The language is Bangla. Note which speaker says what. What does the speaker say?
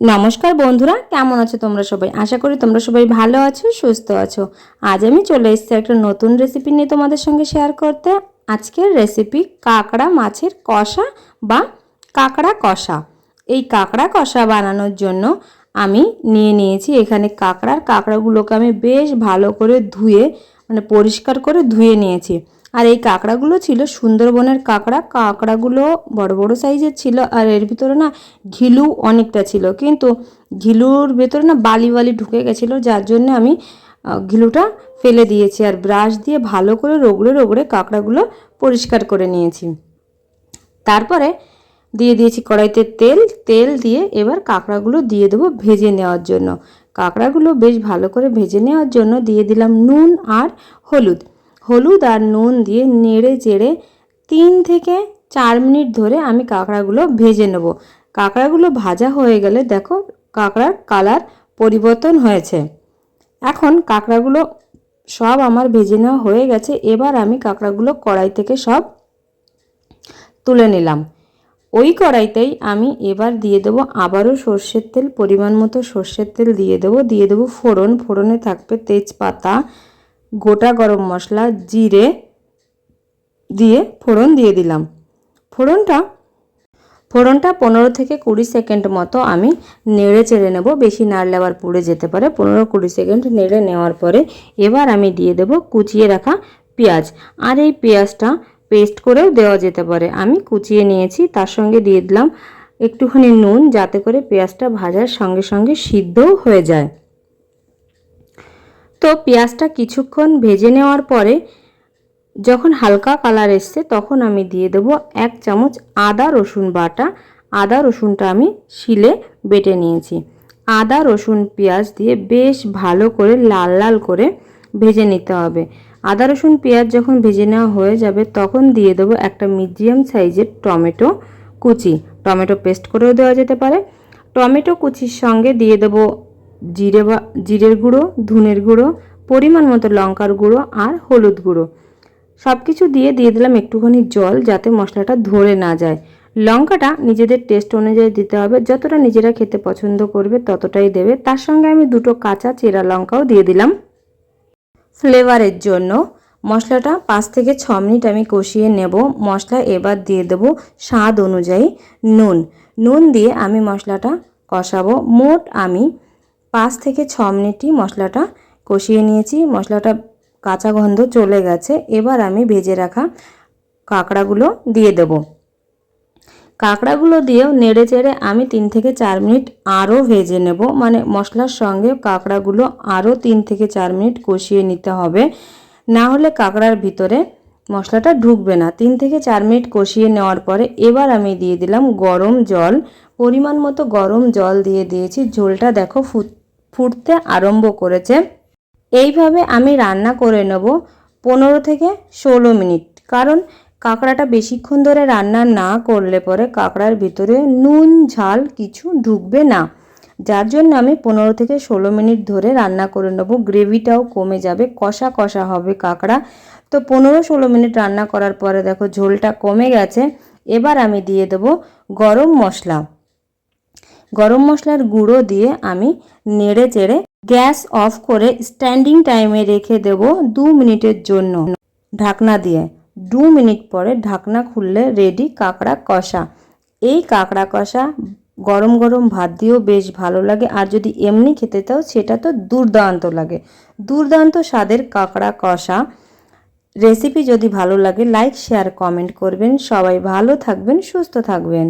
Speaker 1: নমস্কার বন্ধুরা, কেমন আছো তোমরা সবাই? আশা করি তোমরা সবাই ভালো আছো, সুস্থ আছো। আজ আমি চলে এসেছি একটা নতুন রেসিপি নিয়ে তোমাদের সঙ্গে শেয়ার করতে। আজকের রেসিপি কাঁকড়া মাছের কষা বা কাঁকড়া কষা। এই কাঁকড়া কষা বানানোর জন্য আমি নিয়েছি এখানে কাঁকড়াগুলোকে আমি বেশ ভালো করে ধুয়ে পরিষ্কার করে ধুয়ে নিয়েছি। আর এই কাঁকড়াগুলো ছিল সুন্দরবনের কাঁকড়াগুলো বড় বড় সাইজের ছিল। আর এর ভিতরে না ঘিলু অনেকটা ছিল, কিন্তু ঘিলুর ভেতরে না বালি বালি ঢুকে গেছিলো, যার জন্য আমি ঘিলুটা ফেলে দিয়েছি আর ব্রাশ দিয়ে ভালো করে রগড়ে রগড়ে কাঁকড়াগুলো পরিষ্কার করে নিয়েছি। তারপরে দিয়ে দিয়েছি কড়াইতে তেল দিয়ে এবার কাঁকড়াগুলো দিয়ে দেবো ভেজে নেওয়ার জন্য। কাঁকড়াগুলো বেশ ভালো করে ভেজে নেওয়ার জন্য দিয়ে দিলাম নুন আর হলুদ আর নুন দিয়ে নেড়ে চেড়ে 3 থেকে 4 মিনিট ধরে আমি কাঁকড়াগুলো ভেজে নেব। কাঁকড়াগুলো ভাজা হয়ে গেলে দেখো কাঁকড়ার কালার পরিবর্তন হয়েছে। এখন কাঁকড়াগুলো সব আমার ভেজে নেওয়া হয়ে গেছে। এবার আমি কাঁকড়াগুলো কড়াই থেকে সব তুলে নিলাম। ওই কড়াইতেই আমি এবার দিয়ে দেবো আবারও সর্ষের তেল, পরিমাণ মতো সর্ষের তেল দিয়ে দেবো ফোড়নে থাকবে তেজপাতা, গোটা গরম মশলা, জিরে দিয়ে ফোড়ন দিয়ে দিলাম। ফোড়নটা 15 থেকে 20 সেকেন্ড মতো আমি নেড়ে চেড়ে নেব। বেশি নাড়লে আবার পুড়ে যেতে পারে। 15-20 সেকেন্ড নেড়ে নেওয়ার পরে এবার আমি দিয়ে দেব কুচিয়ে রাখা পেঁয়াজ। আর এই পেঁয়াজটা পেস্ট করেও দেওয়া যেতে পারে, আমি কুচিয়ে নিয়েছি। তার সঙ্গে দিয়ে দিলাম একটুখানি নুন, যাতে করে পেঁয়াজটা ভাজার সঙ্গে সঙ্গে সিদ্ধও হয়ে যায়। তো পেঁয়াজটা কিছুক্ষণ ভেজে নেওয়ার পরে যখন হালকা কালার এসছে তখন আমি দিয়ে দেবো 1 চামচ আদা রসুন বাটা। আদা রসুনটা আমি শিলে বেটে নিয়েছি। আদা রসুন পেঁয়াজ দিয়ে বেশ ভালো করে লাল লাল করে ভেজে নিতে হবে। আদা রসুন পেঁয়াজ যখন ভেজে নেওয়া হয়ে যাবে তখন দিয়ে দেবো একটা মিডিয়াম সাইজের টমেটো কুচি। টমেটো পেস্ট করেও দেওয়া যেতে পারে। টমেটো কুচির সঙ্গে দিয়ে দেবো জিরের গুঁড়ো, ধনের গুঁড়ো, পরিমাণ মতো লঙ্কার গুঁড়ো আর হলুদ গুঁড়ো। সব কিছু দিয়ে দিলাম একটুখানি জল, যাতে মশলাটা ধরে না যায়। লঙ্কাটা নিজেদের টেস্ট অনুযায়ী দিতে হবে, যতটা নিজেরা খেতে পছন্দ করবে ততটাই দেবে। তার সঙ্গে আমি 2টো কাঁচা চেরা লঙ্কাও দিয়ে দিলাম ফ্লেভারের জন্য। মশলাটা 5 থেকে 6 মিনিট আমি কষিয়ে নেব। মশলা এবার দিয়ে দেব স্বাদ অনুযায়ী নুন দিয়ে আমি মশলাটা কষাবো। মোট আমি 5 থেকে 6 মিনিটই মশলাটা কষিয়ে নিয়েছি। মশলাটা কাঁচা গন্ধ চলে গেছে। এবার আমি ভেজে রাখা কাঁকড়াগুলো দিয়ে দেব। কাঁকড়াগুলো দিয়েও নেড়ে চেড়ে আমি 3 থেকে 4 মিনিট আরও ভেজে নেব। মশলার সঙ্গে কাঁকড়াগুলো আরও 3 থেকে 4 মিনিট কষিয়ে নিতে হবে, না হলে কাঁকড়ার ভিতরে মশলাটা ঢুকবে না। 3 থেকে 4 মিনিট কষিয়ে নেওয়ার পরে এবার আমি দিয়ে দিলাম গরম জল। পরিমাণ মতো গরম জল দিয়ে দিয়েছি। ঝোলটা দেখো ফুটতে আরম্ভ করেছে। এইভাবে আমি রান্না করে নেব 15 থেকে 16 মিনিট। কারণ কাঁকড়াটা বেশিক্ষণ ধরে রান্না না করলে পরে কাঁকড়ার ভিতরে নুন ঝাল কিছু ঢুকবে না, যার জন্য আমি 15 থেকে 16 মিনিট ধরে রান্না করে নেব। গ্রেভিটাও কমে যাবে, কষা কষা হবে কাঁকড়া। তো 15-16 মিনিট রান্না করার পরে দেখো ঝোলটা কমে গেছে। এবার আমি দিয়ে দেব গরম মশলার গুঁড়ো দিয়ে আমি নেড়ে চেড়ে গ্যাস অফ করে স্ট্যান্ডিং টাইমে রেখে দেব 2 মিনিটের জন্য ঢাকনা দিয়ে। 2 মিনিট পরে ঢাকনা খুললে রেডি কাঁকড়া কষা। এই কাঁকড়া কষা গরম গরম ভাত দিয়েও বেশ ভালো লাগে, আর যদি এমনি খেতে চাও সেটা তো দুর্দান্ত লাগে। দুর্দান্ত স্বাদের কাঁকড়া কষা রেসিপি যদি ভালো লাগে লাইক শেয়ার কমেন্ট করবেন। সবাই ভালো থাকবেন, সুস্থ থাকবেন।